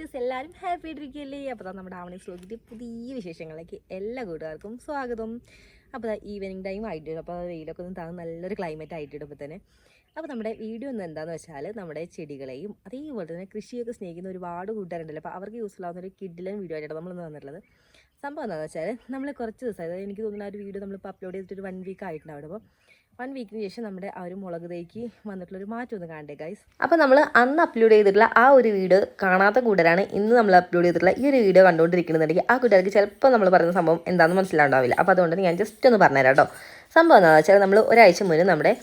Guys, എല്ലാവരും happy ആയിട്ടിരിക്കുകയല്ലേ? അപ്പോൾ നമ്മുടെ ആവണീസ് വ്ലോഗിൻ്റെ പുതിയ വിശേഷങ്ങളിലേക്ക് എല്ലാ കൂട്ടുകാർക്കും സ്വാഗതം. അപ്പോൾ ഈവനിങ് ടൈം ആയിട്ട്, അപ്പോൾ വെയിലൊക്കെ ഒന്ന് താങ്ങും, നല്ലൊരു ക്ലൈമറ്റ് ആയിട്ടിടുമ്പോൾ തന്നെ. അപ്പോൾ നമ്മുടെ വീഡിയോ ഒന്ന് എന്താണെന്ന് വെച്ചാൽ, നമ്മുടെ ചെടികളെയും അതേപോലെ തന്നെ കൃഷിയൊക്കെ സ്നേഹിക്കുന്ന ഒരുപാട് കൂട്ടുകാരുണ്ടല്ലോ. അപ്പോൾ അവർക്ക് യൂസ്ഫുൾ ആവുന്ന ഒരു കിഡിലും വീഡിയോ ആയിട്ടാണ് നമ്മളിന്ന് വന്നിട്ടുള്ളത്. സംഭവം എന്താണെന്ന് വെച്ചാൽ, നമ്മൾ കുറച്ച് ദിവസം, അതായത് എനിക്ക് തോന്നുന്ന ആ ഒരു വീഡിയോ നമ്മളിപ്പോൾ അപ്ലോഡ് ചെയ്തിട്ട് 1 വീക്ക് ആയിട്ടുണ്ടാവും. അപ്പോൾ 1 വീക്കിന് ശേഷം നമ്മുടെ ആ ഒരു മുളക് തൈക്ക് വന്നിട്ടുള്ളൊരു മാറ്റം ഒന്ന് കാണണ്ടേ ഗൈസ്. അപ്പോൾ നമ്മൾ അന്ന് അപ്ലോഡ് ചെയ്തിട്ടുള്ള ആ ഒരു വീഡിയോ കാണാത്ത കൂട്ടരാണ് ഇന്ന് നമ്മൾ അപ്ലോഡ് ചെയ്തിട്ടുള്ള ഈ ഒരു വീഡിയോ കണ്ടുകൊണ്ടിരിക്കുന്നുണ്ടെങ്കിൽ ആ കൂട്ടുകാർക്ക് ചിലപ്പോൾ നമ്മൾ പറയുന്ന സംഭവം എന്താണെന്ന് മനസ്സിലാണ്ടാവില്ല. അപ്പോൾ അതുകൊണ്ട് ഞാൻ ജസ്റ്റ് ഒന്ന് പറഞ്ഞുതരാം കേട്ടോ. സംഭവം എന്താണെന്ന് വെച്ചാൽ, നമ്മൾ ഒരാഴ്ച മുന്നേ നമ്മുടെ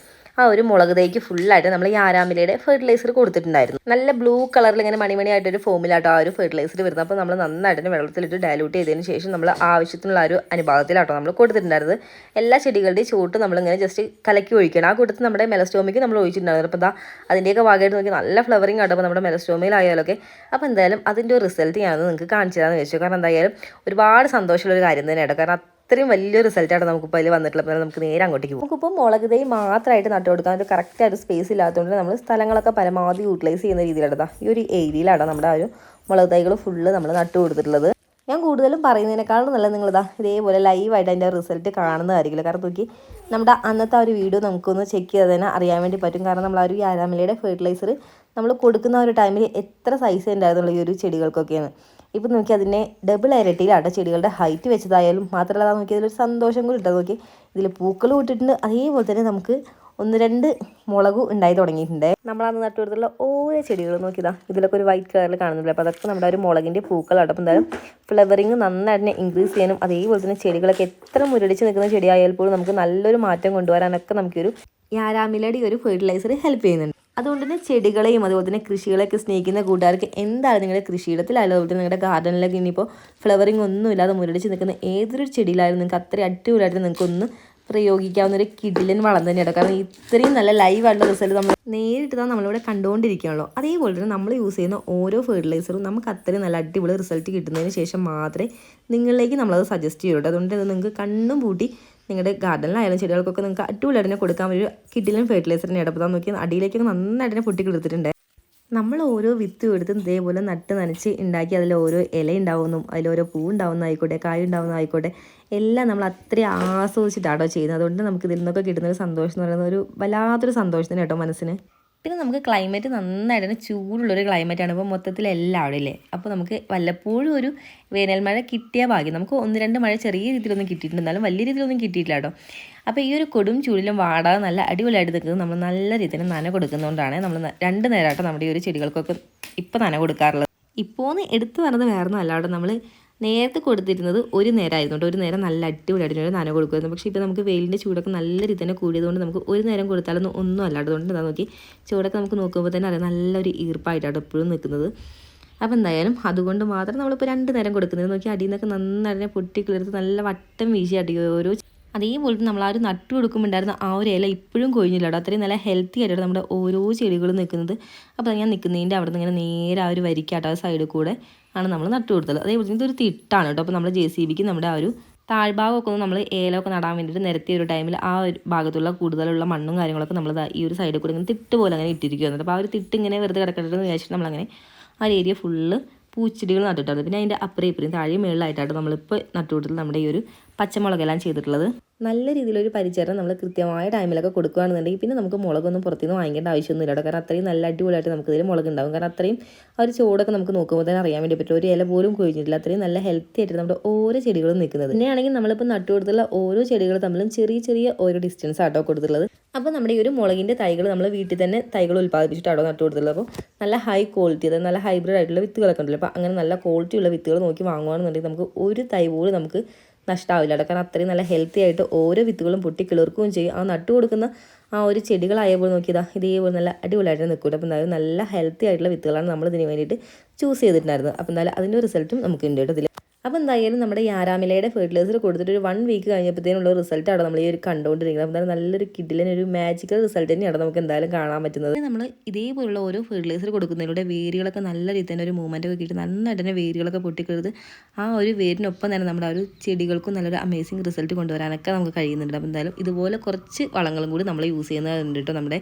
ആ ഒരു മുളക് തൈക്ക് ഫുള്ളായിട്ട് നമ്മൾ ഈ ആരാമിലയുടെ ഫെർട്ടിലൈസർ കൊടുത്തിട്ടുണ്ടായിരുന്നു. നല്ല ബ്ലൂ കളറിൽ ഇങ്ങനെ മണിമണിയായിട്ടൊരു ഫോമിലാട്ടോ ആ ഒരു ഫെർട്ടിലൈസർ വരുന്നത്. അപ്പോൾ നമ്മൾ നന്നായിട്ട് വെള്ളത്തിലിട്ട് ഡയലൂട്ട് ചെയ്തതിന് ശേഷം നമ്മൾ ആവശ്യത്തിനുള്ള ഒരു അനുപാതത്തിലാട്ടോ നമ്മൾ കൊടുത്തിട്ടുണ്ടായിരുന്നത്. എല്ലാ ചെടികളുടെയും ചോട്ട് നമ്മളിങ്ങനെ ജസ്റ്റ് കലക്കി ഒഴിക്കണം. ആ കൂട്ടത്തിൽ നമ്മുടെ മെലസ്റ്റോമിക്ക് നമ്മൾ ഒഴിച്ചിട്ടുണ്ടായിരുന്നു. അപ്പോൾ അതിൻ്റെയൊക്കെ ഭാഗമായിട്ട് നോക്കി നല്ല ഫ്ലവറിങ് ആട്ടോ നമ്മുടെ മെലസ്റ്റോമയിലായാലൊക്കെ. അപ്പോൾ എന്തായാലും അതിൻ്റെ ഒരു റിസൾട്ട് ഞാനൊന്ന് നിങ്ങൾക്ക് കാണിച്ചു തരാമെന്ന് വെച്ചു. കാരണം എന്തായാലും ഒരുപാട് സന്തോഷമുള്ളൊരു കാര്യം തന്നെയാണ്. കാരണം അത്രയും വലിയൊരു റിസൾട്ടാണ് നമുക്കിപ്പോൾ അതിൽ വന്നിട്ടുള്ളത്. നമുക്ക് നേരെ അങ്ങോട്ടേക്ക് പോകും. നമുക്കിപ്പോൾ മുളക് തൈ മാത്രമായിട്ട് നട്ടു കൊടുക്കാൻ ഒരു കറക്റ്റായിട്ട് സ്പേസ് ഇല്ലാത്തതുകൊണ്ട് നമ്മൾ സ്ഥലങ്ങളൊക്കെ പരമാവധി യൂട്ടിലൈസ് ചെയ്യുന്ന രീതിയിലാണ് ഈ ഒരു ഏരിയയിലാണ് നമ്മുടെ ആ ഒരു മുളക് തൈകൾ ഫുള്ള് നമ്മൾ നട്ടു കൊടുത്തിട്ടുള്ളത്. ഞാൻ കൂടുതലും പറയുന്നതിനേക്കാളും നല്ല നിങ്ങളിതാ ഇതേപോലെ ലൈവായിട്ട് അതിൻ്റെ റിസൾട്ട് കാണുന്നതായിരിക്കില്ല. കാരണം നോക്കി, നമ്മുടെ അന്നത്തെ ആ ഒരു വീഡിയോ നമുക്കൊന്ന് ചെക്ക് ചെയ്ത് തന്നെ അറിയാൻ വേണ്ടി പറ്റും. കാരണം നമ്മൾ ആ ഒരു യാരാമിലയുടെ ഫെർട്ടിലൈസർ നമ്മൾ കൊടുക്കുന്ന ഒരു ടൈമിൽ എത്ര സൈസ് ഉണ്ടായിരുന്നുള്ള ഈ ഒരു ചെടികൾക്കൊക്കെയാണ്. ഇപ്പം നോക്കി, അതിനെ ഡബിൾ ഇരട്ടിയിലാട്ടോ ചെടികളുടെ ഹൈറ്റ് വെച്ചതായാലും. മാത്രമല്ല നോക്കി, അതിലൊരു സന്തോഷം കൂടി ഇട്ടാൽ നോക്കി, ഇതിൽ പൂക്കളും ഇട്ടിട്ടുണ്ട്. അതേപോലെ തന്നെ നമുക്ക് 1-2 മുളകും ഉണ്ടായി തുടങ്ങിയിട്ടുണ്ട്. നമ്മളന്ന് നട്ടു കൊടുത്തുള്ള ഓരോ ചെടികളും നോക്കിയതാ ഇതിലൊക്കെ ഒരു വൈറ്റ് കളറിൽ കാണുന്നില്ല. അപ്പോൾ അതൊക്കെ നമ്മുടെ ഒരു മുളകിൻ്റെ പൂക്കളാണ്. അപ്പോൾ എന്തായാലും ഫ്ലവറിങ് നന്നായിട്ട് ഇൻക്രീസ് ചെയ്യാനും അതേപോലെ തന്നെ ചെടികളൊക്കെ എത്ര മുരടിച്ച് നിൽക്കുന്ന ചെടിയായാൽ പോലും നമുക്ക് നല്ലൊരു മാറ്റം കൊണ്ടുവരാനൊക്കെ നമുക്കൊരു യാരാമിലയുടെ ഒരു ഫെർട്ടിലൈസർ ഹെൽപ്പ് ചെയ്യുന്നുണ്ട്. അതുകൊണ്ട് തന്നെ ചെടികളെയും അതുപോലെ തന്നെ കൃഷികളെയൊക്കെ സ്നേഹിക്കുന്ന കൂട്ടുകാർക്ക് എന്തായാലും നിങ്ങളുടെ കൃഷിയിടത്തിലായാലും അതുപോലെ തന്നെ നിങ്ങളുടെ ഗാർഡനിലൊക്കെ ഇനിയിപ്പോൾ ഫ്ലവറിങ് ഒന്നും ഇല്ലാതെ മുരടിച്ച് നിൽക്കുന്ന ഏതൊരു ചെടിയിലായാലും നിങ്ങൾക്ക് അത്രയും അടിപൊളിയായിട്ട് നിങ്ങൾക്കൊന്ന് പ്രയോഗിക്കാവുന്ന ഒരു കിഡിലൻ വളം തന്നെയാണ്. കാരണം ഇത്രയും നല്ല ലൈവായിട്ടുള്ള റിസൾട്ട് നമ്മൾ നേരിട്ട് തന്നെ നമ്മളിവിടെ കണ്ടുകൊണ്ടിരിക്കുകയാണല്ലോ. അതേപോലെ തന്നെ നമ്മൾ യൂസ് ചെയ്യുന്ന ഓരോ ഫെർട്ടിലൈസറും നമുക്ക് അത്രയും നല്ല അടിപൊളി റിസൾട്ട് കിട്ടുന്നതിന് ശേഷം മാത്രമേ നിങ്ങളിലേക്ക് നമ്മളത് സജസ്റ്റ് ചെയ്യുള്ളൂ. അതുകൊണ്ട് നിങ്ങൾക്ക് കണ്ണും പൂട്ടി നിങ്ങളുടെ ഗാർഡനിലായാലും ചെടികൾക്കൊക്കെ നിങ്ങൾക്ക് അടിപൊളിയായിട്ട് തന്നെ കൊടുക്കാൻ ഒരു കിഡിലൻ ഫെർട്ടിലൈസറിനെ ഇടപെടാൻ നോക്കി അടിയിലേക്കൊക്കെ നന്നായിട്ട് തന്നെ പൊട്ടി കൊടുത്തിട്ടുണ്ട്. നമ്മൾ ഓരോ വിത്തും എടുത്ത് ഇതേപോലെ നട്ട് നനച്ച് ഉണ്ടാക്കി അതിൽ ഓരോ ഇല ഉണ്ടാവുന്നതും അതിലോരോ പൂ ഉണ്ടാവുന്നതായിക്കോട്ടെ കായ് ഉണ്ടാവുന്നതായിക്കോട്ടെ എല്ലാം നമ്മൾ അത്രയും ആസ്വദിച്ചിട്ടാണോ ചെയ്യുന്നത്. അതുകൊണ്ട് നമുക്ക് ഇതിൽ നിന്നൊക്കെ കിട്ടുന്നൊരു സന്തോഷം എന്ന് പറയുന്നത് ഒരു വല്ലാത്തൊരു സന്തോഷത്തിന് കേട്ടോ മനസ്സിന്. പിന്നെ നമുക്ക് ക്ലൈമറ്റ് നന്നായിട്ട് തന്നെ ചൂടുള്ളൊരു ക്ലൈമറ്റാണ് ഇപ്പോൾ മൊത്തത്തിൽ എല്ലാവരും ഇല്ലേ. അപ്പോൾ നമുക്ക് വല്ലപ്പോഴും ഒരു വേനൽ മഴ കിട്ടിയ ഭാഗ്യം. നമുക്ക് 1-2 മഴ ചെറിയ രീതിയിലൊന്നും കിട്ടിയിട്ടുണ്ട്, എന്നാലും വലിയ രീതിയിലൊന്നും കിട്ടിയിട്ടില്ല കേട്ടോ. അപ്പോൾ ഈ ഒരു കൊടും ചൂടിലും വാടാതെ നല്ല അടിപൊളിയായിട്ട് നിൽക്കുന്നത് നമ്മൾ നല്ല രീതിയിൽ നന കൊടുക്കുന്നതുകൊണ്ടാണ് നമ്മൾ 2 നേരമായിട്ട് നമ്മുടെ ഈ ഒരു ചെടികൾക്കൊക്കെ ഇപ്പോൾ നന കൊടുക്കാറുള്ളത്. ഇപ്പോൾ എടുത്തു പറഞ്ഞത് വേറൊന്നും അല്ലാതെ നമ്മൾ നേരത്തെ കൊടുത്തിരുന്നത് ഒരു നേരമായിരുന്നു കേട്ടോ. ഒരു നേരം നല്ല അടിപൊളിയായിട്ട് നന കൊടുക്കുമായിരുന്നു. പക്ഷേ ഇപ്പോൾ നമുക്ക് വെയിലിൻ്റെ ചൂടൊക്കെ നല്ല രീതി തന്നെ കൂടിയതുകൊണ്ട് നമുക്ക് ഒരു നേരം കൊടുത്താലൊന്നും ഒന്നും അല്ലാത്തതുകൊണ്ട് എന്താ നോക്കി ചൂടൊക്കെ നമുക്ക് നോക്കുമ്പോൾ തന്നെ അറിയാം നല്ലൊരു ഈർപ്പായിട്ടാണ് എപ്പോഴും നിൽക്കുന്നത്. അപ്പോൾ എന്തായാലും അതുകൊണ്ട് മാത്രം നമ്മളിപ്പോൾ 2 നേരം കൊടുക്കുന്നത് നോക്കി അടിയിൽ നിന്നൊക്കെ നന്നായിട്ട് പൊട്ടി കിളിർത്ത് നല്ല വട്ടം വീശി അടിക്കുക ഓരോ. അതേപോലെ നമ്മൾ ആ ഒരു നട്ടു കൊടുക്കുമ്പോണ്ടായിരുന്ന ആ ഒരു ഇല ഇപ്പോഴും കൊഴിഞ്ഞില്ല കേട്ടോ. അത്രയും നല്ല ഹെൽത്തി ആയിട്ടാണ് നമ്മുടെ ഓരോ ചെടികളും നിൽക്കുന്നത്. അപ്പോൾ ഞാൻ നിൽക്കുന്നതിൻ്റെ അവിടെ നിന്ന് ഇങ്ങനെ നേരെ ആ ഒരു വരിക്കാട്ടോ ആ സൈഡിൽ കൂടെ ആണ് നമ്മൾ നട്ടു കൊടുത്തത്. അതേപോലെ ഇതൊരു തിട്ടാണ് കേട്ടോ. അപ്പോൾ നമ്മൾ JCBക്ക് നമ്മുടെ ആ ഒരു താഴ്ഭാഗമൊക്കെ ഒന്ന് നമ്മൾ ഏലമൊക്കെ നടാൻ വേണ്ടിയിട്ട് നിരത്തിയ ഒരു ടൈമിൽ ആ ഒരു ഭാഗത്തുള്ള കൂടുതലുള്ള മണ്ണും കാര്യങ്ങളൊക്കെ നമ്മൾ ഈ ഒരു സൈഡിൽ കൂടെ ഇങ്ങനെ തിട്ട് പോലെ അങ്ങനെ ഇട്ടിരിക്കുകയാണ്. അപ്പോൾ ആ ഒരു തിട്ട് ഇങ്ങനെ വെറുതെ കിടക്കട്ടെന്ന് വിചാരിച്ചിട്ട് നമ്മളങ്ങനെ ആ ഒരു ഏരിയ ഫുള്ള് പൂച്ചെടികൾ നട്ടിട്ടുണ്ട്. പിന്നെ അതിൻ്റെ അപ്പുറം ഇപ്പുറയും താഴെയും മേളിലായിട്ടാണ് നമ്മളിപ്പോൾ നട്ടുകൊടുത്തത് നമ്മുടെ ഈ ഒരു പച്ചമുളകെല്ലാം ചെയ്തിട്ടുള്ളത്. നല്ല രീതിയിലൊരു പരിചരണം നമ്മൾ കൃത്യമായ ടൈമിലൊക്കെ കൊടുക്കുകയാണെന്നുണ്ടെങ്കിൽ പിന്നെ നമുക്ക് മുളകൊന്നും പുറത്തുനിന്ന് വാങ്ങിക്കേണ്ട ആവശ്യമൊന്നുമില്ല കേട്ടോ. കാരണം അത്രയും നല്ല അടിപൊളിയായിട്ട് നമുക്കിതിൽ മുളക് ഉണ്ടാകും. കാരണം അത്രയും ആ ഒരു ചോടൊക്കെ നമുക്ക് നോക്കുമ്പോൾ തന്നെ അറിയാൻ വേണ്ടി പറ്റും. ഒരു ഇല പോലും കൊഴിഞ്ഞിട്ടില്ല. അത്രയും നല്ല ഹെൽത്തി ആയിട്ട് നമ്മുടെ ഓരോ ചെടികളും നിൽക്കുന്നത്. പിന്നെയാണെങ്കിൽ നമ്മളിപ്പോൾ നട്ടു കൊടുത്തുള്ള ഓരോ ചെടികൾ തമ്മിലും ചെറിയ ചെറിയ ഓരോ ഡിസ്റ്റൻസ് ആട്ടോ കൊടുത്തിട്ടുള്ളത്. അപ്പോൾ നമ്മുടെ ഈ ഒരു മുളകിൻ്റെ തൈകൾ നമ്മൾ വീട്ടിൽ തന്നെ തൈകൾ ഉൽപ്പാദിപ്പിച്ചിട്ടാണോ നട്ടു കൊടുത്തുള്ളത്. അപ്പോൾ നല്ല ഹൈ ക്വാളിറ്റി, അതായത് നല്ല ഹൈബ്രിഡ് ആയിട്ടുള്ള വിത്തുകളൊക്കെ ഉണ്ടല്ലോ. അപ്പോൾ അങ്ങനെ നല്ല ക്വാളിറ്റിയുള്ള വിത്തുകൾ നോക്കി വാങ്ങുകയാണെന്നുണ്ടെങ്കിൽ നമുക്ക് ഒരു തൈ പോലും നമുക്ക് നഷ്ടമാവില്ല. കാരണം അത്രയും നല്ല ഹെൽത്തി ആയിട്ട് ഓരോ വിത്തുകളും പൊട്ടി കിളിർക്കുകയും ചെയ്യും. ആ നട്ടു കൊടുക്കുന്ന ആ ഒരു ചെടികളായപ്പോൾ നോക്കിയതാ ഇതേപോലെ നല്ല അടിപൊളിയായിട്ട് നിൽക്കൂട്ടോ. അപ്പോൾ എന്തായാലും നല്ല ഹെൽത്തി ആയിട്ടുള്ള വിത്തുകളാണ് നമ്മൾ ഇതിന് വേണ്ടിയിട്ട് ചൂസ് ചെയ്തിട്ടുണ്ടായിരുന്നത്. അപ്പോൾ എന്തായാലും അതിൻ്റെ റിസൾട്ടും നമുക്ക് ഉണ്ട് കേട്ടോ ഇതിൽ. അപ്പോൾ എന്തായാലും നമ്മുടെ യാരാമിലയുടെ ഫെർട്ടിലൈസർ കൊടുത്തിട്ട് ഒരു 1 വീക്ക് കഴിഞ്ഞപ്പോഴത്തേനുള്ള റിസൾട്ടാണ് നമ്മൾ ഈ ഒരു കണ്ടുകൊണ്ടിരിക്കുന്നത്. അപ്പോൾ നല്ലൊരു കിഡിലൊരു മാജിക്കൽ റിസൾട്ട് തന്നെയാണ് നമുക്ക് എന്തായാലും കാണാൻ പറ്റുന്നത്. നമ്മൾ ഇതേപോലുള്ള ഓരോ ഫെർട്ടിലൈസർ കൊടുക്കുന്നതിലൂടെ വേരുകളൊക്കെ നല്ല രീതിയിൽ തന്നെ ഒരു മൂവ്മെൻറ്റ് ഒക്കെ കിട്ടി നന്നായിട്ട് തന്നെ വേരുകളൊക്കെ പൊട്ടിക്കരുത്. ആ ഒരു വേരിനൊപ്പം തന്നെ നമ്മുടെ ആ ഒരു ചെടികൾക്കും നല്ലൊരു അമേസിങ് റിസൾട്ട് കൊണ്ടുവരാനൊക്കെ നമുക്ക് കഴിയുന്നുണ്ട്. അപ്പോൾ എന്തായാലും ഇതുപോലെ കുറച്ച് വളങ്ങളും കൂടി നമ്മൾ യൂസ് ചെയ്യുന്നതുണ്ട് കേട്ടോ നമ്മുടെ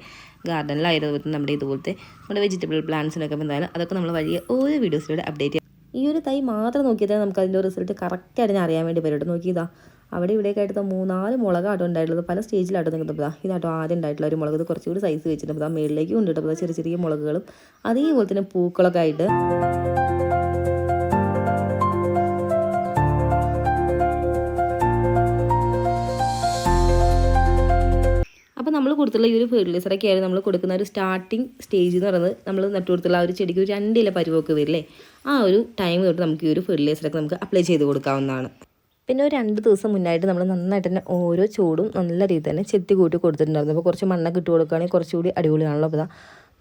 ഗാർഡനിലായതുപോലെ നമ്മുടെ ഇതുപോലത്തെ നമ്മുടെ വെജിറ്റബിൾ പ്ലാന്റ്സിനൊക്കെ. എന്തായാലും അതൊക്കെ നമ്മൾ വഴിയെ ഓരോ വീഡിയോസിലൂടെ അപ്ഡേറ്റ് ചെയ്യാം. ഈ ഒരു തൈ മാത്രം നോക്കിയാൽ നമുക്ക് അതിൻ്റെ റിസൾട്ട് കറക്റ്റായിട്ട് അറിയാൻ വേണ്ടി പറ്റും. നോക്കിയതാ അവിടെ ഇവിടെയൊക്കെ ആയിട്ട് 3-4 മുളകാട്ടോ ഉണ്ടായിട്ടുള്ളത്, പല സ്റ്റേജിലാട്ടോ നിൽക്കുന്നത്. ഇതാട്ടോ ആദ്യം ഉണ്ടായിട്ടുള്ള ഒരു മുളക്, ഇത് കുറച്ചുകൂടി സൈസ് വെച്ചിട്ടുണ്ട്. അപ്പോൾ മേളിലേക്ക് കൊണ്ടിട്ടപ്പോൾ ചെറിയ ചെറിയ മുളകുകളും അതേപോലെ തന്നെ പൂക്കളൊക്കെ ആയിട്ട്. അപ്പോൾ നമ്മൾ കൊടുത്തുള്ള ഈ ഒരു ഫെർട്ടിലൈസറൊക്കെ ആയിരുന്നു നമ്മൾ കൊടുക്കുന്ന ഒരു സ്റ്റാർട്ടിങ് സ്റ്റേജ് എന്ന് പറയുന്നത്. നമ്മൾ നട്ടു കൊടുത്തുള്ള ആ ഒരു ചെടിക്ക് ഒരു 2 ഇല പരുവമൊക്കെ വരില്ലേ, ആ ഒരു ടൈം തൊട്ട് നമുക്ക് ഈ ഒരു ഫെർട്ടിലൈസറൊക്കെ നമുക്ക് അപ്ലൈ ചെയ്ത് കൊടുക്കാവുന്നതാണ്. പിന്നെ ഒരു 2 ദിവസം മുന്നായിട്ട് നമ്മൾ നന്നായിട്ട് തന്നെ ഓരോ ചൂടും നല്ല രീതിയിൽ തന്നെ ചെത്തി കൂട്ടി കൊടുത്തിട്ടുണ്ടായിരുന്നു. അപ്പോൾ കുറച്ച് മണ്ണൊക്കെ ഇട്ട് കൊടുക്കുകയാണെങ്കിൽ കുറച്ചുകൂടി അടിപൊളിയാണല്ലോ. അപ്പോൾ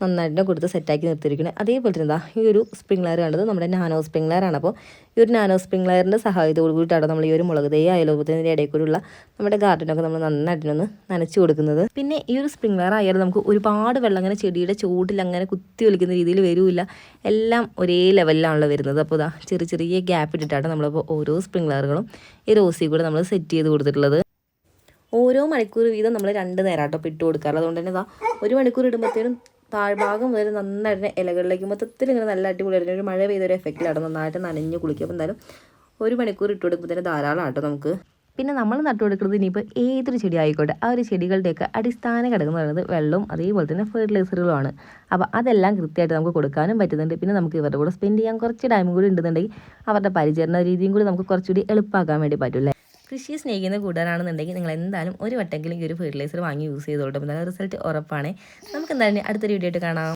നന്നായിട്ട് കൊടുത്ത് സെറ്റാക്കി നിർത്തിയിരിക്കുന്നത്. അതേപോലെ തന്നെ ഈ ഒരു സ്പ്രിംഗ്ലർ കണ്ടത് നമ്മുടെ നാനോ സ്പ്രിംഗ്ലറാണ്. അപ്പോൾ ഈ ഒരു നാനോ സ്പ്രിംഗ്ലറിൻ്റെ സഹായത്തോട് കൂടിയിട്ടാണ് നമ്മൾ ഈ ഒരു മുളക് തൈ അയലോകത്തിൻ്റെ ഇടയിൽ കൂടിയുള്ള നമ്മുടെ ഗാർഡനൊക്കെ നമ്മൾ നന്നായിട്ടൊന്ന് നനച്ച് കൊടുക്കുന്നത്. പിന്നെ ഈ ഒരു സ്പ്രിംഗ്ലർ ആയാലും നമുക്ക് ഒരുപാട് വെള്ളം അങ്ങനെ ചെടിയുടെ ചൂടിൽ അങ്ങനെ കുത്തി ഒലിക്കുന്ന രീതിയിൽ വരില്ല, എല്ലാം ഒരേ ലെവലിലാണല്ലോ വരുന്നത്. അപ്പോൾ ചെറിയ ചെറിയ ഗ്യാപ്പ് ഇട്ടിട്ടാണ് നമ്മളിപ്പോൾ ഓരോ സ്പ്രിംഗ്ലറുകളും ഈ റോസിൽ കൂടെ നമ്മൾ സെറ്റ് ചെയ്ത് കൊടുത്തിട്ടുള്ളത്. ഓരോ മണിക്കൂർ വീതം നമ്മൾ 2 നേരമാട്ടോ ഇട്ട് കൊടുക്കാറ്. അതുകൊണ്ട് തന്നെ 1 മണിക്കൂർ ഇടുമ്പോഴത്തേനും താഴ്ഭാഗം മുതൽ നന്നായിട്ട് ഇലകളിലേക്ക് മൊത്തത്തിൽ ഇങ്ങനെ നല്ല അടിപൊളിയായിട്ട് ഒരു മഴ പെയ്തൊരു എഫക്റ്റിലാണ് നന്നായിട്ട് നനഞ്ഞ് കുളിക്കുക. അപ്പോൾ എന്തായാലും 1 മണിക്കൂർ ഇട്ട് കൊടുക്കുമ്പോൾ തന്നെ ധാരാളം ആട്ടോ നമുക്ക്. പിന്നെ നമ്മൾ നട്ടു കൊടുക്കുന്നത് ഇനിയിപ്പോൾ ഏതൊരു ചെടി ആയിക്കോട്ടെ ആ ഒരു ചെടികളുടെയൊക്കെ അടിസ്ഥാന ഘടകം എന്ന് പറയുന്നത് വെള്ളവും അതേപോലെ തന്നെ ഫെർട്ടിലൈസറുകളുമാണ്. അപ്പോൾ അതെല്ലാം കൃത്യമായിട്ട് നമുക്ക് കൊടുക്കാനും പറ്റുന്നുണ്ട്. പിന്നെ നമുക്ക് ഇവരുടെ കൂടെ സ്പെൻഡ് ചെയ്യാൻ കുറച്ച് ടൈം കൂടി ഉണ്ടെന്നുണ്ടെങ്കിൽ അവരുടെ പരിചരണ രീതിയും കൂടി നമുക്ക് കുറച്ചുകൂടി എളുപ്പമാക്കാൻ വേണ്ടി പറ്റില്ലേ. കൃഷിയെ സ്നേഹിക്കുന്ന കൂടാനാണെന്നുണ്ടെങ്കിൽ നിങ്ങൾ എന്തായാലും ഒരു വട്ടെങ്കിലും ഈ ഒരു ഫെർട്ടിലൈസർ വാങ്ങി യൂസ് ചെയ്തോട്ടെ. അപ്പോൾ റിസൾട്ട് ഉറപ്പാണ്. നമുക്ക് എന്തായാലും അടുത്തൊരു വീഡിയോ ആയിട്ട് കാണാം.